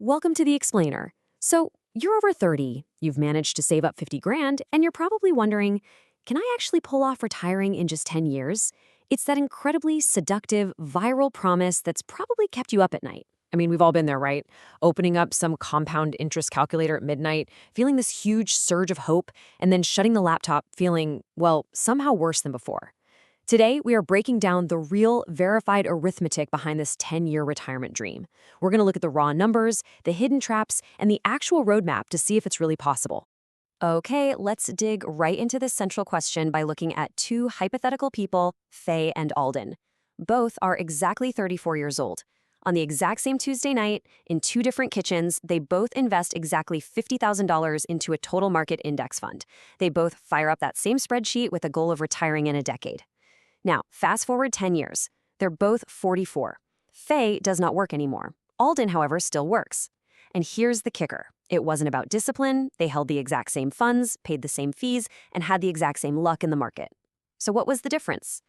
Welcome to The Explainer. So, you're over 30, you've managed to save up 50 grand, and you're probably wondering, can I actually pull off retiring in just 10 years? It's that incredibly seductive, viral promise that's probably kept you up at night. I mean, we've all been there, right? Opening up some compound interest calculator at midnight, feeling this huge surge of hope, and then shutting the laptop feeling, well, somehow worse than before. Today, we are breaking down the real, verified arithmetic behind this 10-year retirement dream. We're going to look at the raw numbers, the hidden traps, and the actual roadmap to see if it's really possible. Okay, let's dig right into this central question by looking at two hypothetical people, Faye and Alden. Both are exactly 34 years old. On the exact same Tuesday night, in two different kitchens, they both invest exactly $50,000 into a total market index fund. They both fire up that same spreadsheet with a goal of retiring in a decade. Now, fast forward 10 years. They're both 44. Faye does not work anymore. Alden, however, still works. And here's the kicker. It wasn't about discipline. They held the exact same funds, paid the same fees, and had the exact same luck in the market. So what was the difference?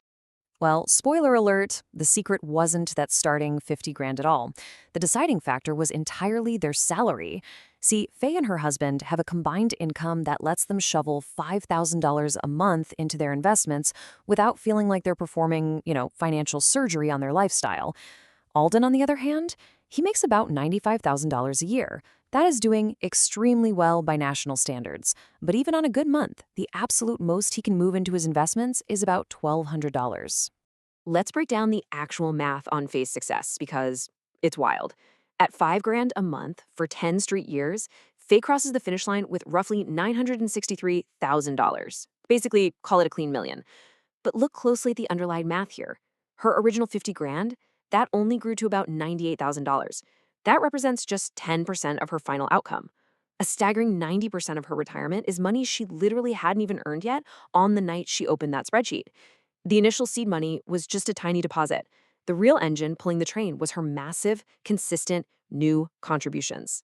Well, spoiler alert, the secret wasn't that starting 50 grand at all. The deciding factor was entirely their salary. See, Faye and her husband have a combined income that lets them shovel $5,000 a month into their investments without feeling like they're performing, financial surgery on their lifestyle. Alden, on the other hand, he makes about $95,000 a year. That is doing extremely well by national standards. But even on a good month, the absolute most he can move into his investments is about $1,200. Let's break down the actual math on Faye's success because it's wild. At 5 grand a month for 10 straight years, Faye crosses the finish line with roughly $963,000. Basically, call it a clean million. But look closely at the underlying math here. Her original 50 grand, that only grew to about $98,000. That represents just 10% of her final outcome. A staggering 90% of her retirement is money she literally hadn't even earned yet on the night she opened that spreadsheet. The initial seed money was just a tiny deposit. The real engine pulling the train was her massive, consistent, new contributions.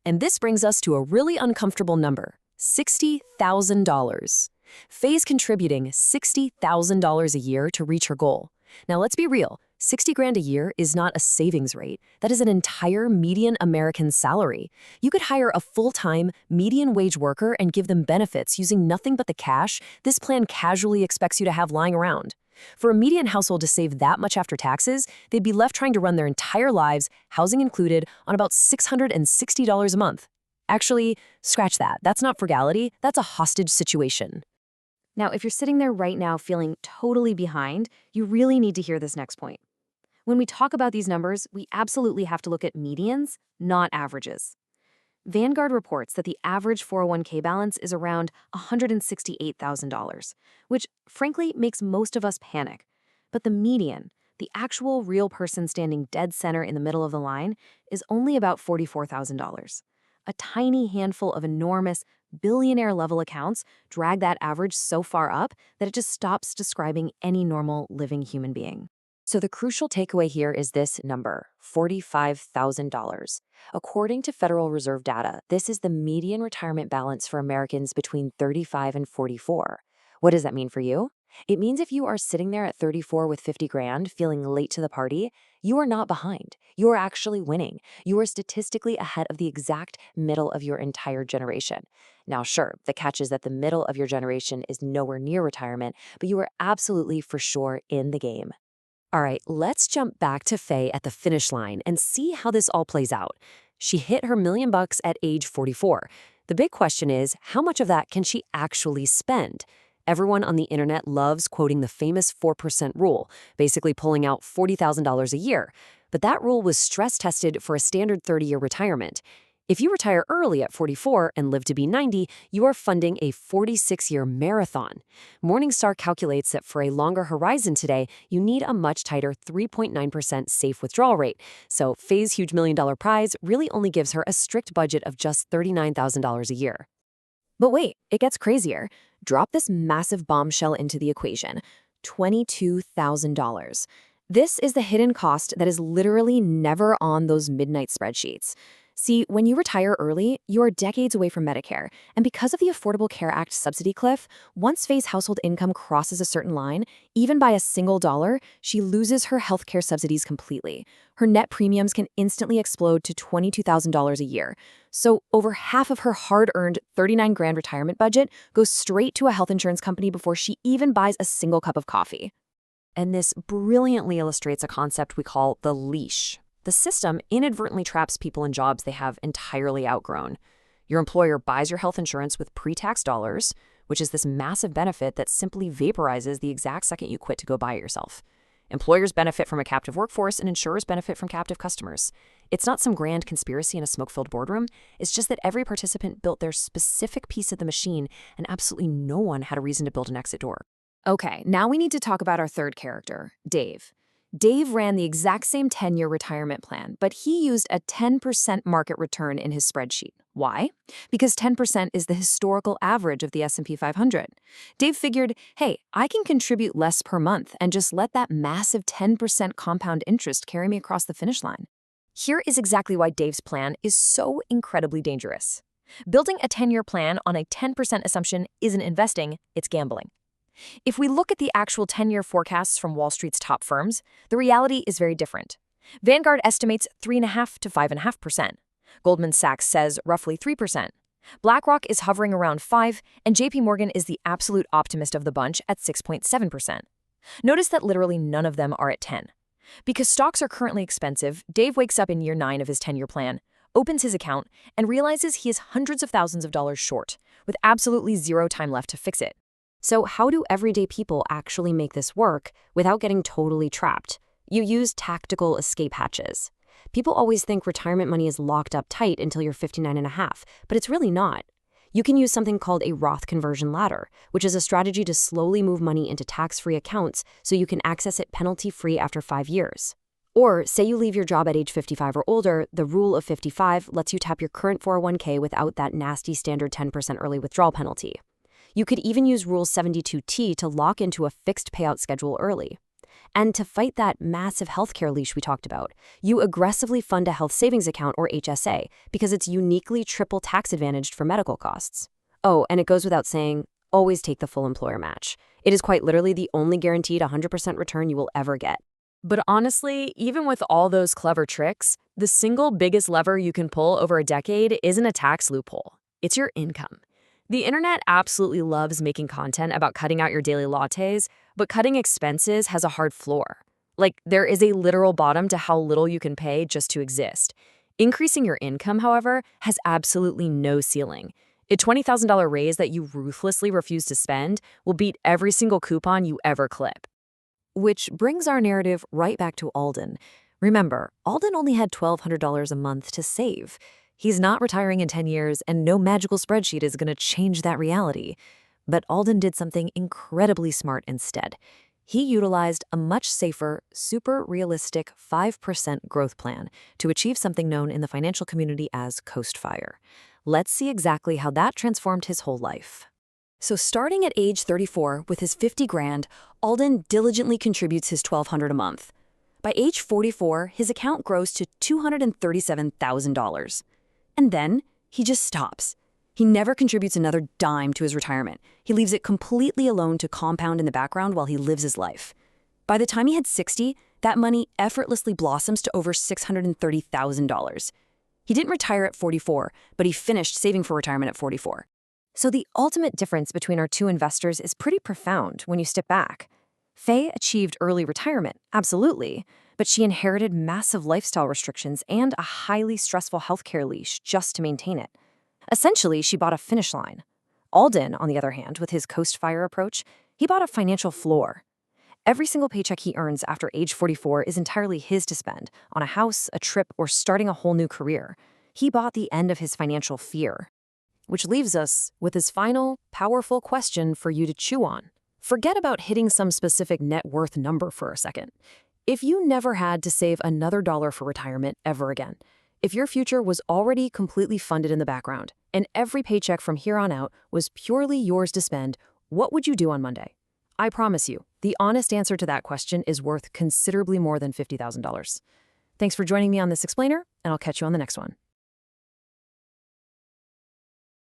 And this brings us to a really uncomfortable number, $60,000. Faye's contributing $60,000 a year to reach her goal. Now let's be real, 60 grand a year is not a savings rate. That is an entire median American salary. You could hire a full-time, median wage worker and give them benefits using nothing but the cash this plan casually expects you to have lying around. For a median household to save that much after taxes, they'd be left trying to run their entire lives, housing included, on about $660 a month. Actually, scratch that. That's not frugality, that's a hostage situation. Now, if you're sitting there right now feeling totally behind, you really need to hear this next point. When we talk about these numbers, we absolutely have to look at medians, not averages. Vanguard reports that the average 401k balance is around $168,000, which frankly makes most of us panic. But the median, the actual real person standing dead center in the middle of the line, is only about $44,000. A tiny handful of enormous, billionaire-level accounts drag that average so far up that it just stops describing any normal living human being. So the crucial takeaway here is this number, $45,000. According to Federal Reserve data, this is the median retirement balance for Americans between 35 and 44. What does that mean for you? It means if you are sitting there at 34 with 50 grand, feeling late to the party, you are not behind. You are actually winning. You are statistically ahead of the exact middle of your entire generation. Now, sure, the catch is that the middle of your generation is nowhere near retirement, but you are absolutely for sure in the game. All right, let's jump back to Faye at the finish line and see how this all plays out. She hit her $1 million at age 44. The big question is, how much of that can she actually spend? Everyone on the internet loves quoting the famous 4% rule, basically pulling out $40,000 a year. But that rule was stress-tested for a standard 30-year retirement. If you retire early at 44 and live to be 90, you are funding a 46-year marathon. Morningstar calculates that for a longer horizon today, you need a much tighter 3.9% safe withdrawal rate. So Faye's huge $1 million prize really only gives her a strict budget of just $39,000 a year. But wait, it gets crazier. Drop this massive bombshell into the equation, $22,000. This is the hidden cost that is literally never on those midnight spreadsheets. See, when you retire early, you are decades away from Medicare, and because of the Affordable Care Act subsidy cliff, once Faye's household income crosses a certain line, even by a single dollar, she loses her healthcare subsidies completely. Her net premiums can instantly explode to $22,000 a year. So over half of her hard-earned 39 grand retirement budget goes straight to a health insurance company before she even buys a single cup of coffee. And this brilliantly illustrates a concept we call the leash. The system inadvertently traps people in jobs they have entirely outgrown. Your employer buys your health insurance with pre-tax dollars, which is this massive benefit that simply vaporizes the exact second you quit to go buy it yourself. Employers benefit from a captive workforce, and insurers benefit from captive customers. It's not some grand conspiracy in a smoke-filled boardroom. It's just that every participant built their specific piece of the machine, and absolutely no one had a reason to build an exit door. Okay, now we need to talk about our third character, Dave. Dave ran the exact same 10-year retirement plan, but he used a 10% market return in his spreadsheet. Why? Because 10% is the historical average of the S&P 500. Dave figured, hey, I can contribute less per month and just let that massive 10% compound interest carry me across the finish line. Here is exactly why Dave's plan is so incredibly dangerous. Building a 10-year plan on a 10% assumption isn't investing, it's gambling. If we look at the actual 10-year forecasts from Wall Street's top firms, the reality is very different. Vanguard estimates 3.5% to 5.5%. Goldman Sachs says roughly 3%. BlackRock is hovering around 5%, and JP Morgan is the absolute optimist of the bunch at 6.7%. Notice that literally none of them are at 10%. Because stocks are currently expensive, Dave wakes up in year 9 of his 10-year plan, opens his account, and realizes he is hundreds of thousands of dollars short, with absolutely zero time left to fix it. So how do everyday people actually make this work without getting totally trapped? You use tactical escape hatches. People always think retirement money is locked up tight until you're 59 and a half, but it's really not. You can use something called a Roth conversion ladder, which is a strategy to slowly move money into tax-free accounts so you can access it penalty-free after 5 years. Or say you leave your job at age 55 or older, the rule of 55 lets you tap your current 401k without that nasty standard 10% early withdrawal penalty. You could even use Rule 72T to lock into a fixed payout schedule early. And to fight that massive healthcare leash we talked about, you aggressively fund a health savings account or HSA because it's uniquely triple tax advantaged for medical costs. Oh, and it goes without saying, always take the full employer match. It is quite literally the only guaranteed 100% return you will ever get. But honestly, even with all those clever tricks, the single biggest lever you can pull over a decade isn't a tax loophole. It's your income. The internet absolutely loves making content about cutting out your daily lattes, but cutting expenses has a hard floor. Like, there is a literal bottom to how little you can pay just to exist. Increasing your income, however, has absolutely no ceiling. A $20,000 raise that you ruthlessly refuse to spend will beat every single coupon you ever clip. Which brings our narrative right back to Alden. Remember, Alden only had $1,200 a month to save. He's not retiring in 10 years, and no magical spreadsheet is going to change that reality. But Alden did something incredibly smart instead. He utilized a much safer, super realistic 5% growth plan to achieve something known in the financial community as Coast Fire. Let's see exactly how that transformed his whole life. So starting at age 34 with his 50 grand, Alden diligently contributes his $1,200 a month. By age 44, his account grows to $237,000. And then he just stops. He never contributes another dime to his retirement. He leaves it completely alone to compound in the background while he lives his life. By the time he hit 60, that money effortlessly blossoms to over $630,000. He didn't retire at 44, but he finished saving for retirement at 44. So the ultimate difference between our two investors is pretty profound when you step back. Faye achieved early retirement, absolutely, but she inherited massive lifestyle restrictions and a highly stressful healthcare leash just to maintain it. Essentially, she bought a finish line. Alden, on the other hand, with his Coast Fire approach, he bought a financial floor. Every single paycheck he earns after age 44 is entirely his to spend on a house, a trip, or starting a whole new career. He bought the end of his financial fear. Which leaves us with his final, powerful question for you to chew on. Forget about hitting some specific net worth number for a second. If you never had to save another dollar for retirement ever again, if your future was already completely funded in the background, and every paycheck from here on out was purely yours to spend, what would you do on Monday? I promise you, The honest answer to that question is worth considerably more than $50,000. Thanks for joining me on this explainer, and I'll catch you on the next one.